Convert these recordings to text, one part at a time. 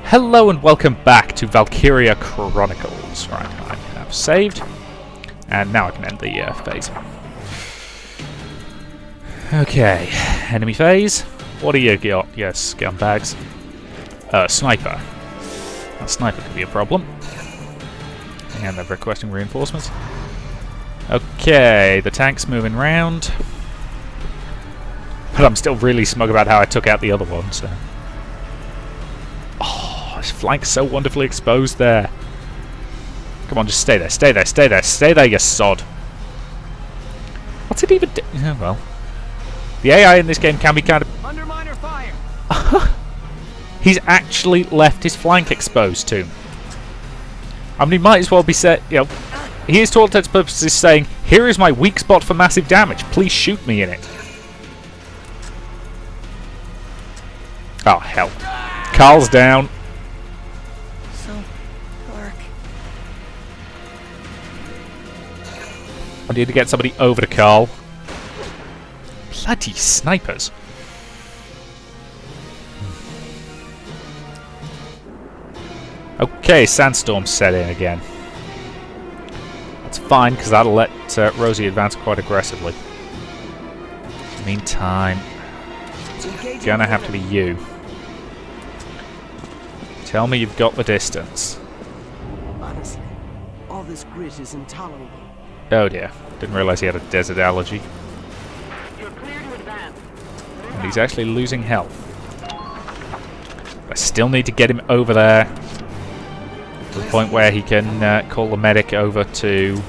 Hello and welcome back to Valkyria Chronicles. Right, I have saved, and now I can end the phase. Okay, enemy phase. What do you got? Yes, scumbags. Sniper. A sniper could be a problem. And they're requesting reinforcements. Okay, the tank's moving round. But I'm still really smug about how I took out the other one, so... His flank's so wonderfully exposed there. Come on, just stay there, stay there, stay there, stay there, you sod. What's it even do? Oh, well. The AI in this game can be kind of... Under mine or fire. He's actually left his flank exposed too. I mean, he might as well be set, you know... He is to all intents and purposes saying, here is my weak spot for massive damage, please shoot me in it. Oh, hell. Carl's down. I need to get somebody over to Carl. Bloody snipers. Okay, sandstorm set in again. That's fine, because that'll let Rosie advance quite aggressively. Meantime, it's gonna have to be you. Tell me you've got the distance. Honestly, all this grit is intolerable. Oh dear, didn't realise he had a desert allergy. You're clear to advance. And he's actually losing health. I still need to get him over there to the point where he can call the medic over to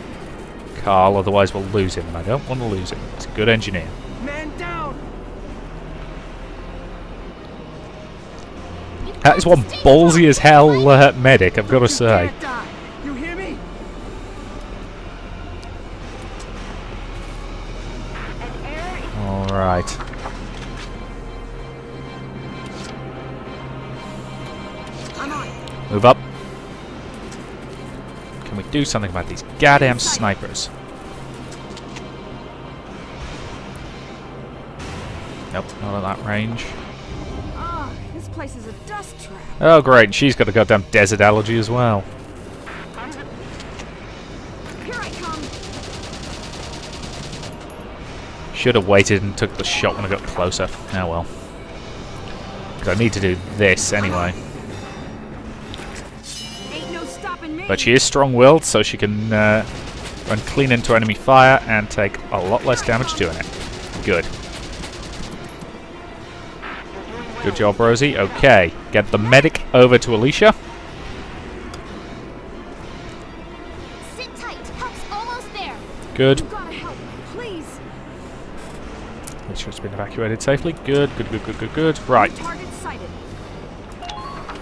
Carl, otherwise we'll lose him, and I don't want to lose him. He's a good engineer. Man down. That is one ballsy as hell medic, I've got to say. You hear me? Alright. Move up. Can we do something about these goddamn snipers? Nope, not at that range. Ah, this place is a dust trap. Oh great, she's got a goddamn desert allergy as well. Here I come. Should have waited and took the shot when I got closer. Oh well. Because I need to do this anyway. Ain't no stopping me. But she is strong-willed, so she can run clean into enemy fire and take a lot less damage doing it. Good. Good job, Rosie. Okay, get the medic over to Alicia. Sit tight. Help's almost there. Good. You gotta help, please. Alicia's been evacuated safely. Good, good, good, good, good, good. Right. Target sighted.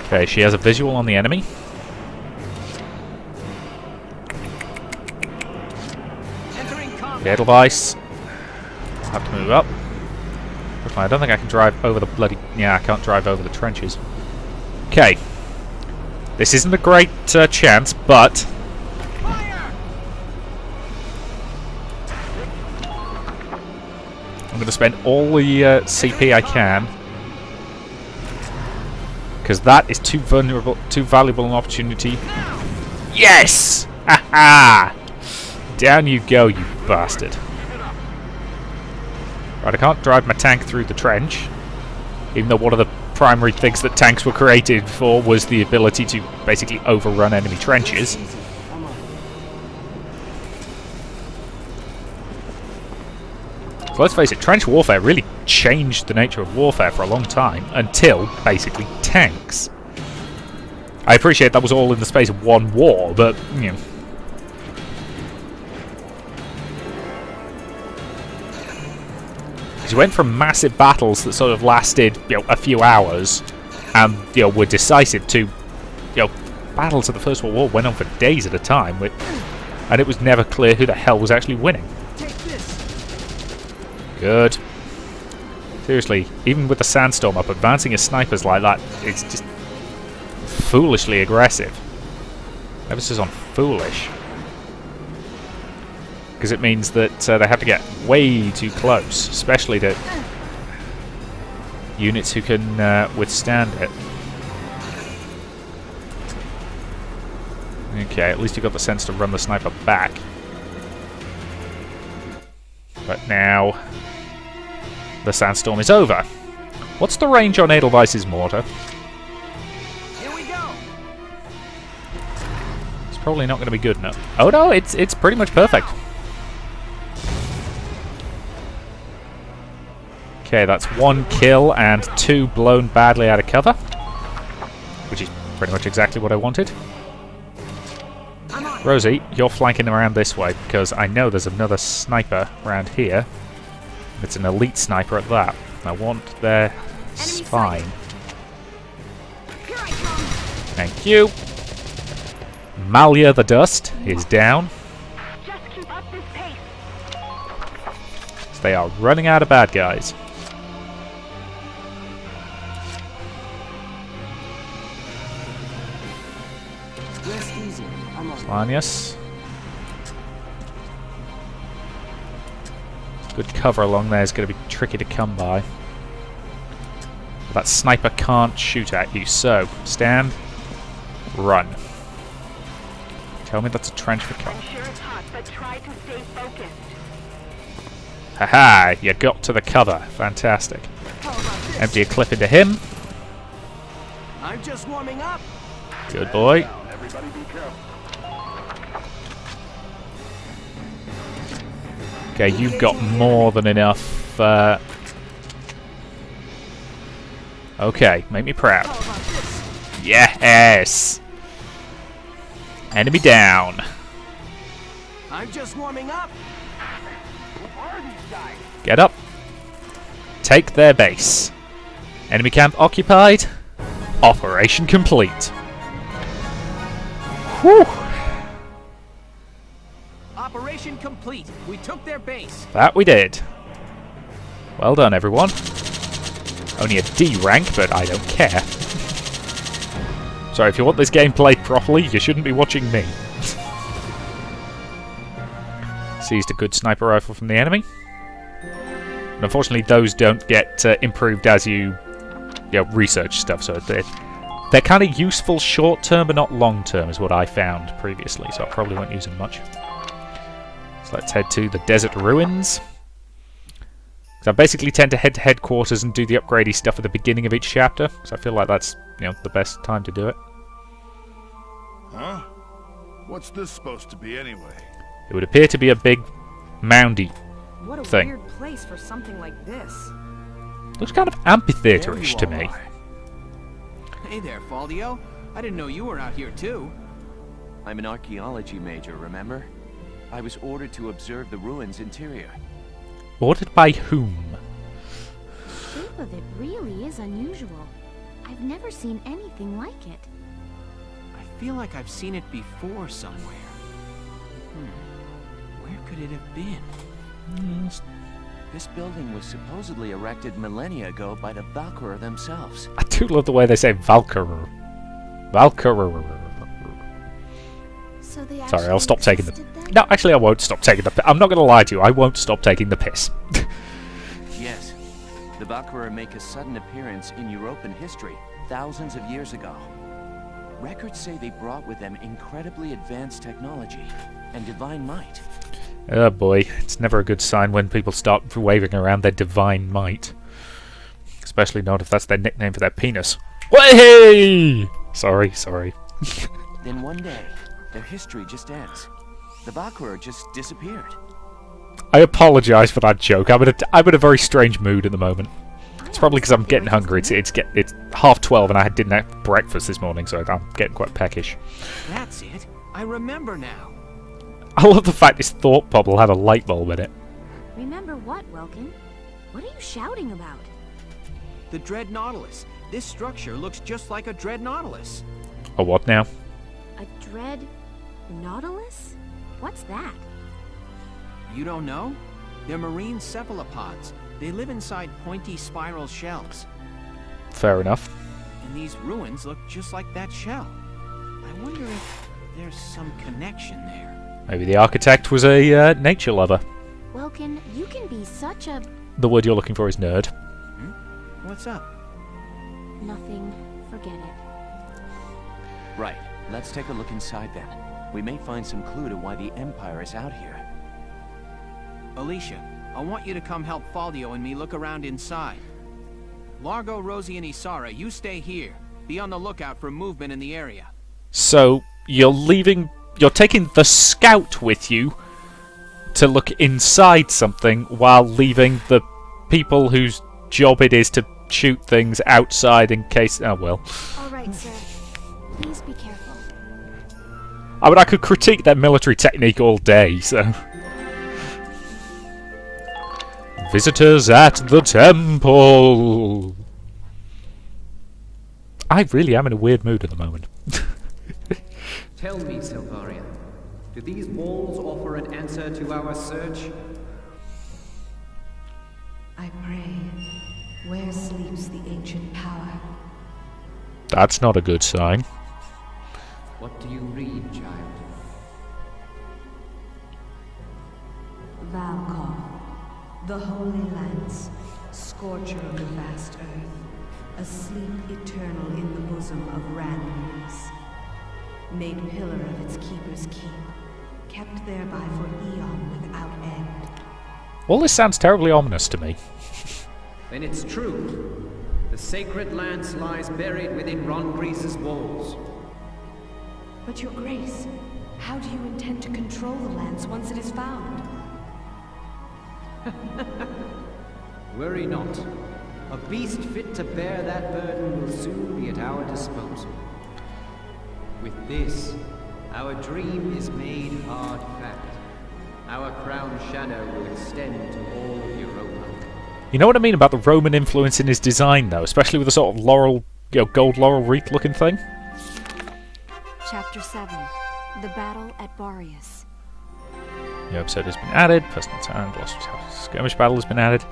Okay, she has a visual on the enemy. Entering combat. Edelweiss. I'll have to move up. I don't think I can drive over the bloody... Yeah, I can't drive over the trenches. Okay. This isn't a great chance, but... Fire! I'm going to spend all the CP I can. Because that is too valuable an opportunity. Yes! Ha-ha! Down you go, you bastard. Right, I can't drive my tank through the trench, even though one of the primary things that tanks were created for was the ability to basically overrun enemy trenches. So let's face it, trench warfare really changed the nature of warfare for a long time, until, basically, tanks. I appreciate that was all in the space of one war, but, you know... You went from massive battles that sort of lasted, you know, a few hours, and you know were decisive, to, you know, battles of the First World War went on for days at a time, and it was never clear who the hell was actually winning. Take this. Good. Seriously, even with the sandstorm up, advancing as snipers like that, it's just foolishly aggressive. Emphasis on foolish. Because it means that they have to get way too close, especially to units who can withstand it. Okay, at least you got the sense to run the sniper back. But now the sandstorm is over. What's the range on Edelweiss's mortar? Here we go. It's probably not going to be good enough. Oh no, it's pretty much perfect. Okay, that's 1 kill and 2 blown badly out of cover, which is pretty much exactly what I wanted. Rosie, you're flanking around this way because I know there's another sniper around here. It's an elite sniper at that. I want their spine. Here I come. Thank you. Malia the Dust is down. Just keep up this pace. So they are running out of bad guys. Rest easy. I'm on. Slanius. Good cover along there is going to be tricky to come by. But that sniper can't shoot at you, so stand, run. Tell me that's a trench for cover. I'm sure it's hot, but try to stay focused. Haha, you got to the cover. Fantastic. How about this? Empty a clip into him. I'm just warming up. Good boy. Everybody be careful. Okay, you've got more than enough. Okay, make me proud. How about this? Yes! Enemy down. I'm just warming up. Get up. Take their base. Enemy camp occupied. Operation complete. Whew. Operation complete. We took their base. That we did. Well done, everyone. Only a D rank, but I don't care. Sorry, if you want this game played properly, you shouldn't be watching me. Seized a good sniper rifle from the enemy. And unfortunately, those don't get improved as you research stuff, so they're kind of useful short-term, but not long-term, is what I found previously, so I probably won't use them much. So let's head to the Desert Ruins. So I basically tend to head to headquarters and do the upgradey stuff at the beginning of each chapter, so I feel like that's the best time to do it. Huh? What's this supposed to be anyway? It would appear to be a big moundy What a thing. weird place for something like this. Looks kind of amphitheaterish to me. Hey there, Faldio. I didn't know you were out here too. I'm an archaeology major, remember? I was ordered to observe the ruins' interior. Ordered by whom? The shape of it really is unusual. I've never seen anything like it. I feel like I've seen it before somewhere. Where could it have been? This building was supposedly erected millennia ago by the Valkyria themselves. I do love the way they say Valkyria. Valkyria. So they Sorry, I'll stop taking the... existed then? No, actually I won't stop taking the piss. I'm not going to lie to you, I won't stop taking the piss. Yes, the Valkyria make a sudden appearance in European history thousands of years ago. Records say they brought with them incredibly advanced technology and divine might. Oh boy, it's never a good sign when people start waving around their divine might. Especially not if that's their nickname for their penis. Way! Sorry. Then one day, their history just ends. The Valkyria just disappeared. I apologise for that joke. I'm in a very strange mood at the moment. It's probably because I'm getting hungry. It's 12:30 and I didn't have breakfast this morning, so I'm getting quite peckish. That's it. I remember now. I love the fact this thought bubble had a light bulb in it. Remember what, Welkin? What are you shouting about? The Dread Nautilus. This structure looks just like a Dread Nautilus. A what now? A dread nautilus? What's that? You don't know? They're marine cephalopods. They live inside pointy spiral shells. Fair enough. And these ruins look just like that shell. I wonder if there's some connection there. Maybe the architect was a nature lover. Welkin, you can be such a... The word you're looking for is nerd. What's up? Nothing. Forget it. Right, let's take a look inside then. We may find some clue to why the Empire is out here. Alicia, I want you to come help Faldio and me look around inside. Largo, Rosie, and Isara, you stay here. Be on the lookout for movement in the area. So, you're taking the scout with you to look inside something while leaving the people whose job it is to shoot things outside in case... Oh, well. Alright, sir. Please be careful. I mean, I could critique their military technique all day, so... Visitors at the temple! I really am in a weird mood at the moment. Tell me, Selvaria, do these walls offer an answer to our search? I pray, where sleeps the ancient power? That's not a good sign. What do you read, child? Valkor, the Holy Lance, scorcher of the vast earth, asleep eternal in the bosom of randomness. Made pillar of its keeper's keep, kept thereby for eon without end. All this sounds terribly ominous to me. Then it's true. The sacred lance lies buried within Ron Grease's walls. But your grace, how do you intend to control the lance once it is found? Worry not. A beast fit to bear that burden will soon be at our disposal. With this, our dream is made hard fact. Our crown shadow will extend to all of Europa. You know what I mean about the Roman influence in his design, though, especially with the sort of laurel, gold laurel wreath looking thing? Chapter 7. The Battle at Barius. New episode has been added. Personal time, lost skirmish battle has been added.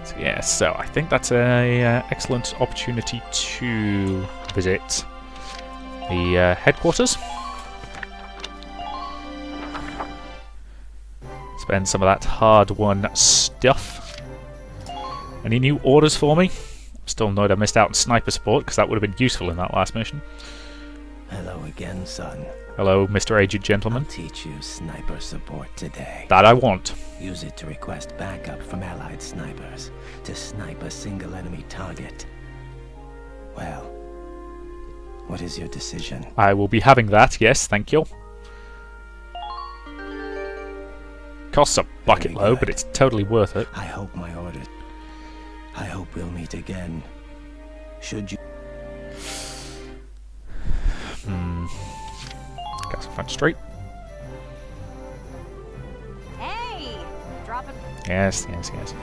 So, yeah, so I think that's a excellent opportunity to visit the headquarters. Spend some of that hard-won stuff. Any new orders for me? I'm still annoyed I missed out on sniper support, because that would have been useful in that last mission. Hello again, son. Hello, Mr. Aged Gentleman. I'll teach you sniper support today. That I want. Use it to request backup from allied snipers to snipe a single enemy target. Well, what is your decision? I will be having that, yes, thank you. Costs a bucket load, but it's totally worth it. I hope my order. I hope we'll meet again. Should you... Castle Front Street. Hey! Drop it. Yes.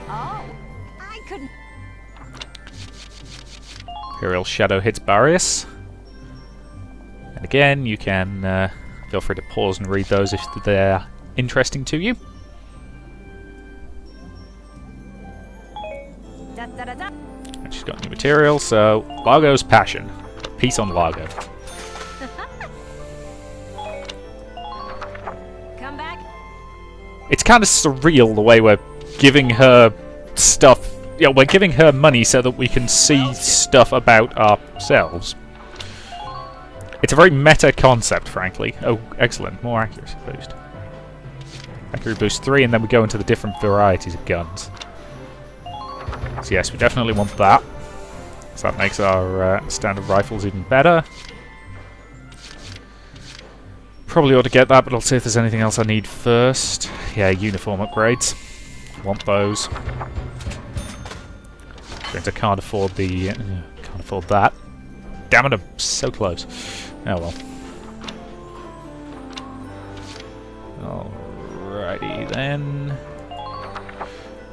Oh, I couldn't. Imperial Shadow hits Barius. And again, you can feel free to pause and read those if they're interesting to you. Da, da, da, da. And she's got new material, so Largo's Passion. Peace on Largo. Come back. It's kind of surreal the way we're giving her stuff. Yeah, we're giving her money so that we can see stuff about ourselves. It's a very meta concept, frankly. Oh, excellent. More accuracy boost. Accuracy boost 3, and then we go into the different varieties of guns. So yes, we definitely want that. So that makes our standard rifles even better. Probably ought to get that, but I'll see if there's anything else I need first. Yeah, uniform upgrades. Want those. I can't afford the... can't afford that. Damn it, I'm so close. Oh well. Alrighty then.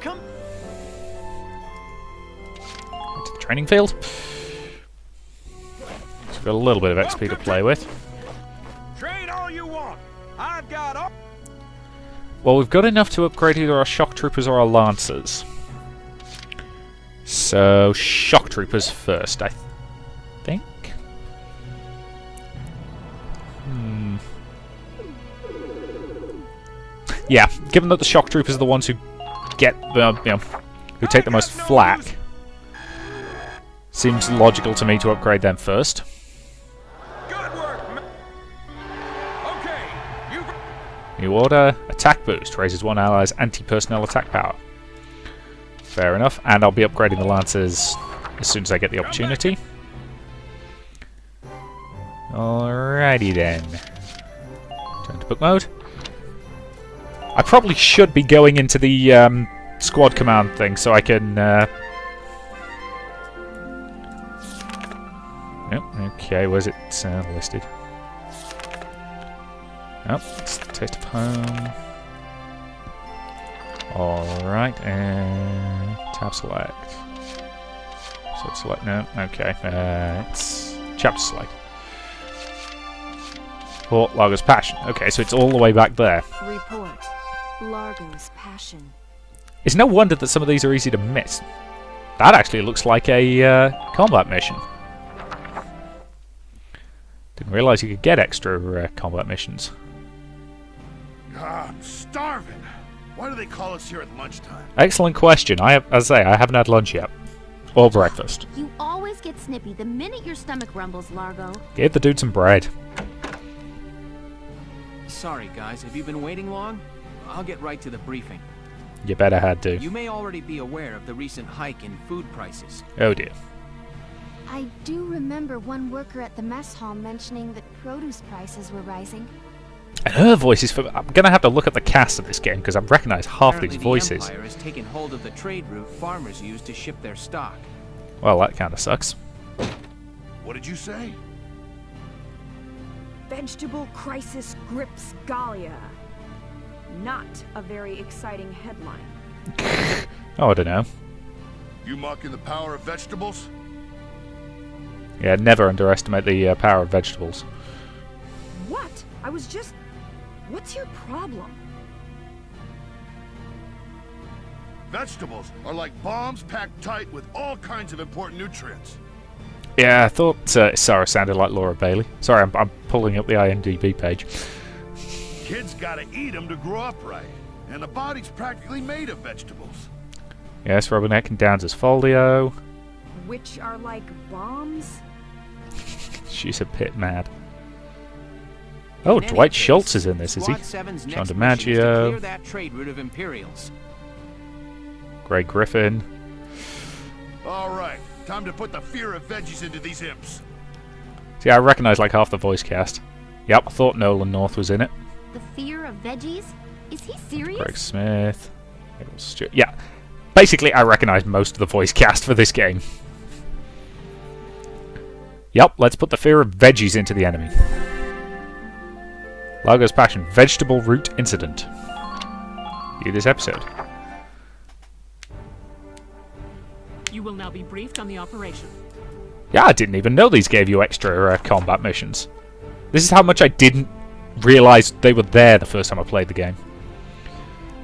Come. To the training field. So we've got a little bit of XP to play with. Train all you want. I've got all... Well, we've got enough to upgrade either our shock troopers or our lancers. So, shock troopers first, I think. Yeah, given that the shock troopers are the ones who get the, who take the most flak, seems logical to me to upgrade them first. Good work, New order. Attack boost. Raises one ally's anti-personnel attack power. Fair enough. And I'll be upgrading the Lancers as soon as I get the opportunity. Alrighty then. Turn to book mode. I probably should be going into the squad command thing so I can... Oh, okay, where's it listed? Oh, it's the Taste of Home. Alright, and tab select. So select, no, okay. It's chapter select. Fort Largo's Passion. Okay, so it's all the way back there. Report. Largo's Passion. It's no wonder that some of these are easy to miss. That actually looks like a combat mission. Didn't realise you could get extra combat missions. I'm starving. Why do they call us here at lunchtime? Excellent question. As I say, I haven't had lunch yet. Or breakfast. You always get snippy the minute your stomach rumbles, Largo. Give the dude some bread. Sorry, guys. Have you been waiting long? I'll get right to the briefing. You better had to. You may already be aware of the recent hike in food prices. Oh dear. I do remember one worker at the mess hall mentioning that produce prices were rising. And her voice is... I'm going to have to look at the cast of this game because I recognise half Apparently these voices. The Empire has taken hold of the trade route farmers use to ship their stock. Well, that kind of sucks. What did you say? Vegetable crisis grips Gallia. Not a very exciting headline. Oh, I don't know. You mocking the power of vegetables? Yeah, never underestimate the power of vegetables. What? I was just... What's your problem? Vegetables are like bombs packed tight with all kinds of important nutrients. Yeah, I thought Sarah sounded like Laura Bailey. Sorry, I'm pulling up the IMDb page. Kids gotta eat them to grow up right. And the body's practically made of vegetables. Yes, Robinette and Downs' Foldio. Which are like bombs? She's a bit mad. Oh, Dwight Schultz is in this, is he? John DiMaggio. Clear that trade route of Imperials. Greg Griffin. All right, time to put the fear of veggies into these imps. See, I recognise like half the voice cast. Yep, I thought Nolan North was in it. The fear of veggies? Is he serious? Greg Smith. Michael Stewart. Yeah, basically I recognise most of the voice cast for this game. Yep, let's put the fear of veggies into the enemy. Largo's Passion, Vegetable Root Incident. View this episode. You will now be briefed on the operation. Yeah, I didn't even know these gave you extra combat missions. This is how much I didn't realise they were there the first time I played the game.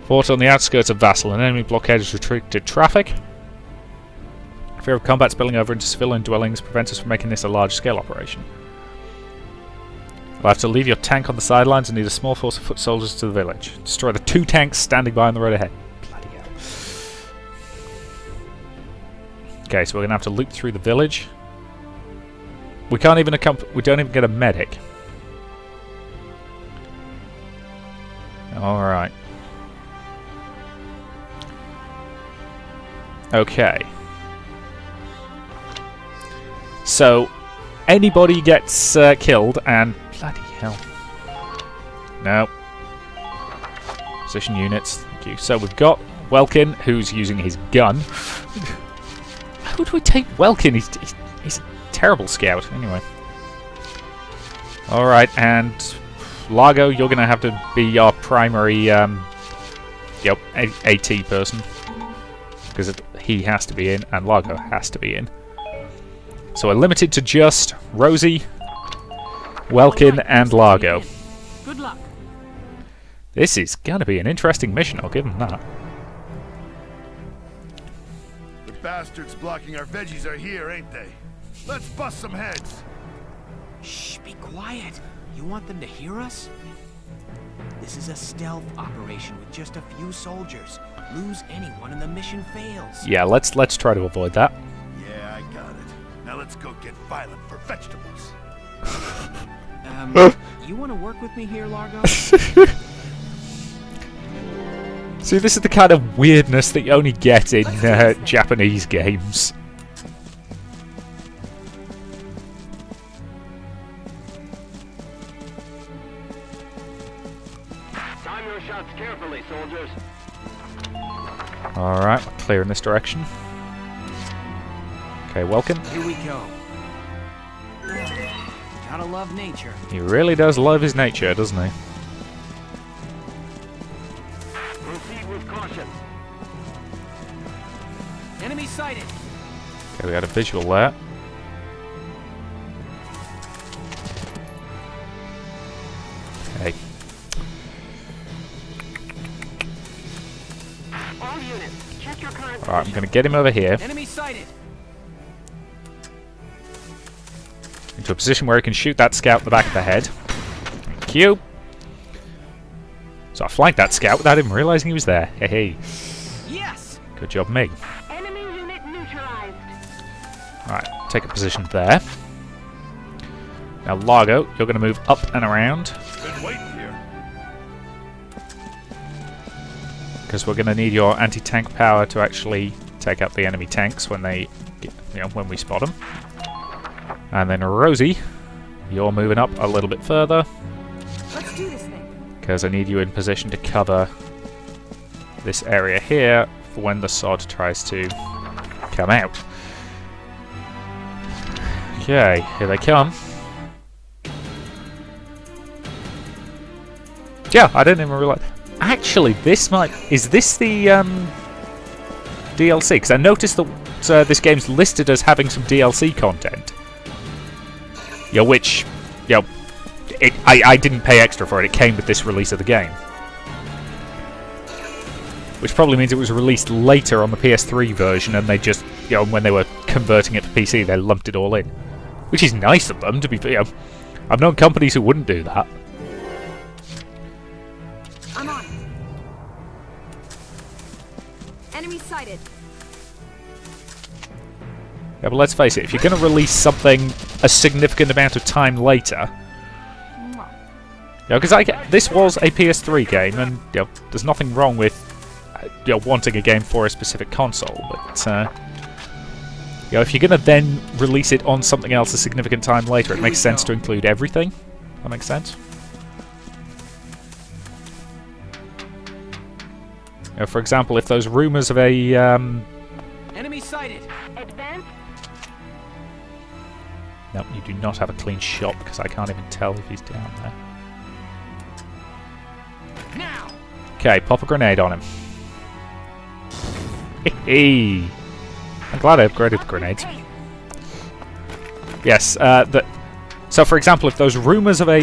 Fort on the outskirts of Vassal, an enemy blockade has restricted traffic. Fear of combat spilling over into civilian dwellings prevents us from making this a large-scale operation. You'll have to leave your tank on the sidelines and lead a small force of foot soldiers to the village. Destroy the 2 tanks standing by on the road ahead. Bloody hell. Okay, so we're going to have to loop through the village. We can't even we don't even get a medic. Alright. Okay. So, anybody gets killed and... Bloody hell. No. Position units. Thank you. So we've got Welkin, who's using his gun. How do we take Welkin? He's a terrible scout. Anyway. Alright, and... Largo, you're going to have to be our primary AT person. Because he has to be in, and Largo has to be in. So we're limited to just Rosie, Welkin, and Largo. Good luck. This is going to be an interesting mission, I'll give them that. The bastards blocking our veggies are here, ain't they? Let's bust some heads. Shh, be quiet. You want them to hear us? This is a stealth operation with just a few soldiers. Lose anyone and the mission fails. Yeah, let's try to avoid that. Yeah, I got it. Now let's go get violent for vegetables. You want to work with me here, Largo? See, this is the kind of weirdness that you only get in Japanese games. Time your shots carefully, soldiers. Alright, we're clear in this direction. Okay, welcome. Here we go. Gotta love nature. He really does love his nature, doesn't he? Proceed with caution. Enemy sighted. Okay, we got a visual there. Okay. All units, check your current Alright, I'm going to get him over here Enemy sighted. into a position where he can shoot that scout in the back of the head. Thank you. So I flanked that scout without even realizing he was there. Hey, hey. Yes. Good job, me. enemy unit neutralized. Alright, take a position there. Now, Largo, you're going to move up and around, Been waiting here. because we're going to need your anti-tank power to actually take out the enemy tanks when they, when we spot them. And then Rosie, you're moving up a little bit further, Let's do this thing. because I need you in position to cover this area here for when the sod tries to come out. Okay, here they come. Yeah, I didn't even realize. Actually, this might... Is this the DLC? Because I noticed that this game's listed as having some DLC content. Which, I didn't pay extra for it. It came with this release of the game. Which probably means it was released later on the PS3 version, and they just, when they were converting it for PC, they lumped it all in. Which is nice of them, to be fair. I've known companies who wouldn't do that. I'm on it. Enemy sighted. Yeah, but let's face it, if you're going to release something a significant amount of time later... Because this was a PS3 game, and there's nothing wrong with wanting a game for a specific console, but if you're going to then release it on something else a significant time later, it makes sense to include everything. That makes sense. For example, if those rumours of a... Enemy sighted. Advance. No, you do not have a clean shot, because I can't even tell if he's down there. Now. Okay, pop a grenade on him. Hey, I'm glad I upgraded the grenades. Yes, so for example, if those rumours of a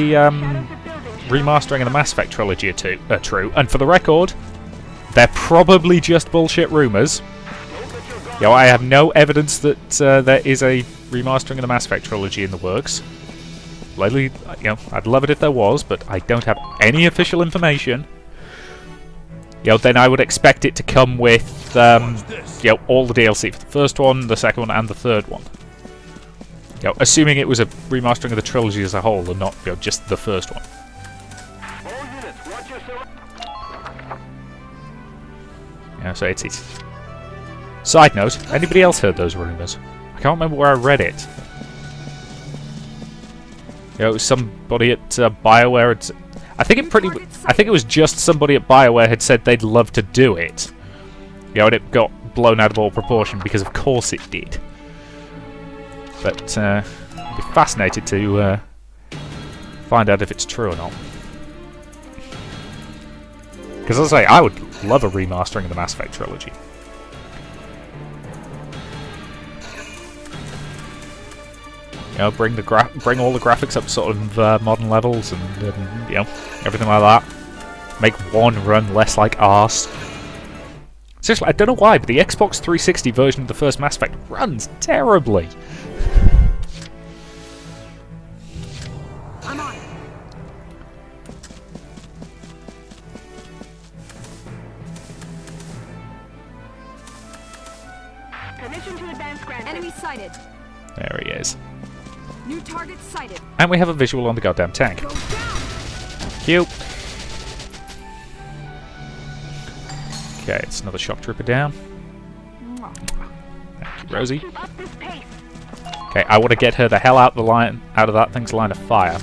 remastering of the Mass Effect trilogy are true, and for the record, they're probably just bullshit rumours. I have no evidence that there is a remastering of the Mass Effect trilogy in the works. Lately, I'd love it if there was, but I don't have any official information. Then I would expect it to come with, all the DLC for the first one, the second one, and the third one. Assuming it was a remastering of the trilogy as a whole, and not just the first one. All units, watch yourself. So it's... Side note, anybody else heard those rumours? I can't remember where I read it. It was somebody at BioWare. I think it was just somebody at BioWare had said they'd love to do it. And it got blown out of all proportion because of course it did. But I'd be fascinated to find out if it's true or not. Because as I say, I would love a remastering of the Mass Effect trilogy. Bring all the graphics up to sort of modern levels and everything like that. Make one run less like arse. Seriously, I don't know why, but the Xbox 360 version of the first Mass Effect runs terribly. I'm on it. Permission to advance granted. Enemy sighted. There he is. New target sighted. And we have a visual on the goddamn tank. Go down. Cute. Okay, it's another shock trooper down. Thank you, Rosie. Keep up this pace. Okay, I want to get her the hell out of that thing's line of fire.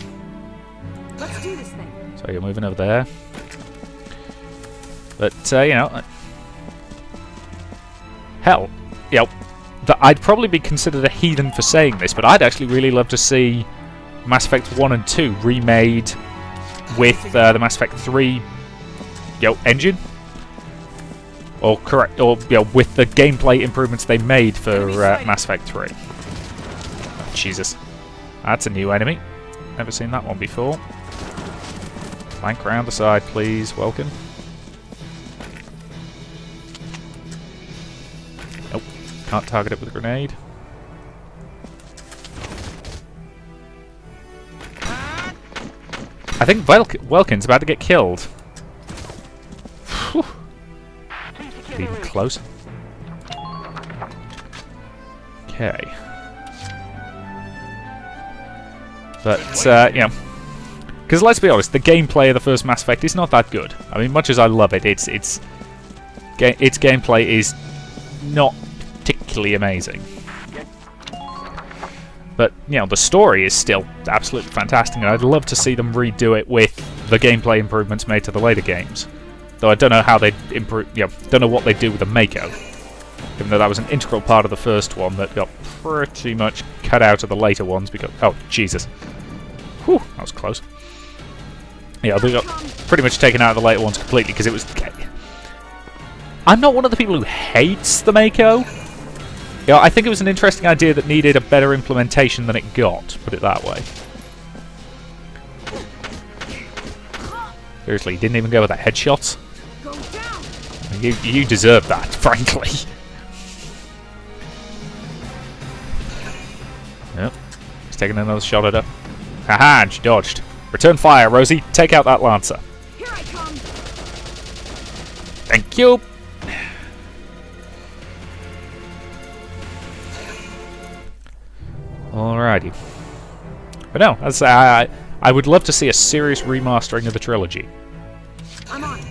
Let's do this thing. So you're moving over there. But, you know... hell, you know, I'd probably be considered a heathen for saying this, but I'd actually really love to see Mass Effect 1 and 2 remade with the Mass Effect 3 engine. Or with the gameplay improvements they made for Mass Effect 3. Oh, Jesus. That's a new enemy. Never seen that one before. Flank round the side, please, Welkin. Nope. Can't target it with a grenade. I think Welkin's about to get killed. Whew. Even close. Okay. But, you know... because let's be honest, the gameplay of the first Mass Effect is not that good. I mean, much as I love it, its gameplay is not particularly amazing. But, you know, the story is still absolutely fantastic, and I'd love to see them redo it with the gameplay improvements made to the later games. Though I don't know how they'd improve, don't know what they'd do with the Mako. Even though that was an integral part of the first one that got pretty much cut out of the later ones because... oh, Jesus. Whew, that was close. Yeah, they got pretty much taken out of the later ones completely because it was... I'm not one of the people who hates the Mako. Yeah, I think it was an interesting idea that needed a better implementation than it got, put it that way. Seriously, you didn't even go with the headshots? You deserve that, frankly. Yep. He's taking another shot at her. Haha, she dodged. Return fire, Rosie. Take out that Lancer. Here I come. Thank you. Alrighty. But no, as I would love to see a serious remastering of the trilogy. I'm on.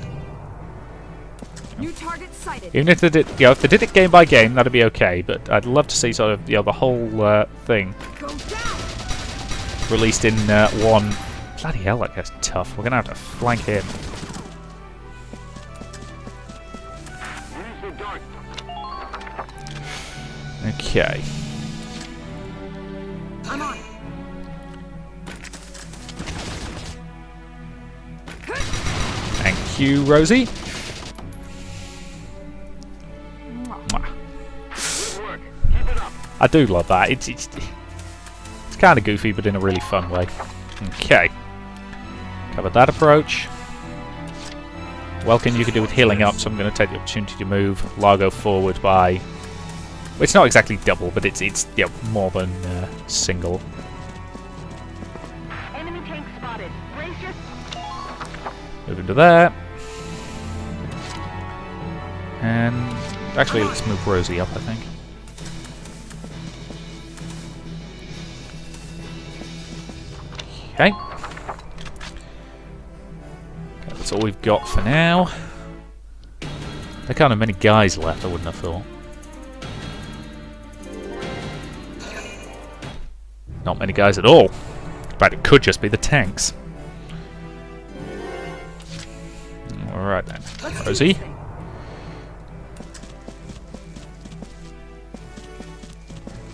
New target sighted. Even if they did, if they did it game by game, that'd be okay. But I'd love to see sort of, the whole thing released in one. Bloody hell, that guy's tough. We're gonna have to flank him. Okay. I'm on. Thank you, Rosie. I do love that. It's kind of goofy, but in a really fun way. Okay. Covered that approach. Welkin you could do with healing up, so I'm going to take the opportunity to move Largo forward by... well, it's not exactly double, but it's more than single. Enemy tank spotted. Brace your... Move into there. And actually, let's move Rosie up, I think. Okay. That's all we've got for now. There can't have many guys left, I wouldn't have thought. Not many guys at all. But it could just be the tanks. Alright then. Rosie.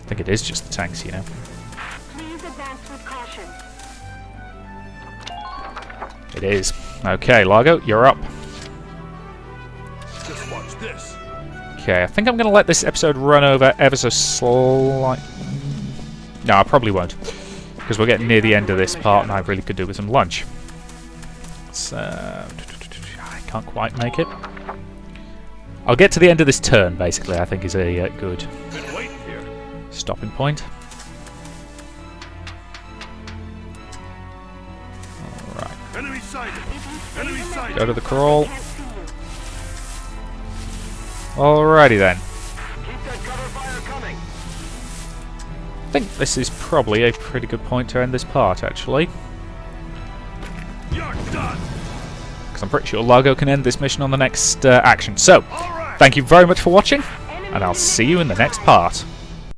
I think it is just the tanks, you know. Please advance with caution. It is. Okay, Largo, you're up. Just watch this. Okay, I think I'm going to let this episode run over ever so slightly. No, I probably won't. Because we're getting near the end of this part and I really could do with some lunch. So, I can't quite make it. I'll get to the end of this turn, basically, I think is a good stopping point. Alright. Enemy sighted. Enemy sighted. Go to the crawl. Alrighty then. Keep that cover fire coming. I think this is probably a pretty good point to end this part, actually. You're done. because I'm pretty sure Largo can end this mission on the next action. So, thank you very much for watching, and I'll see you in the next part.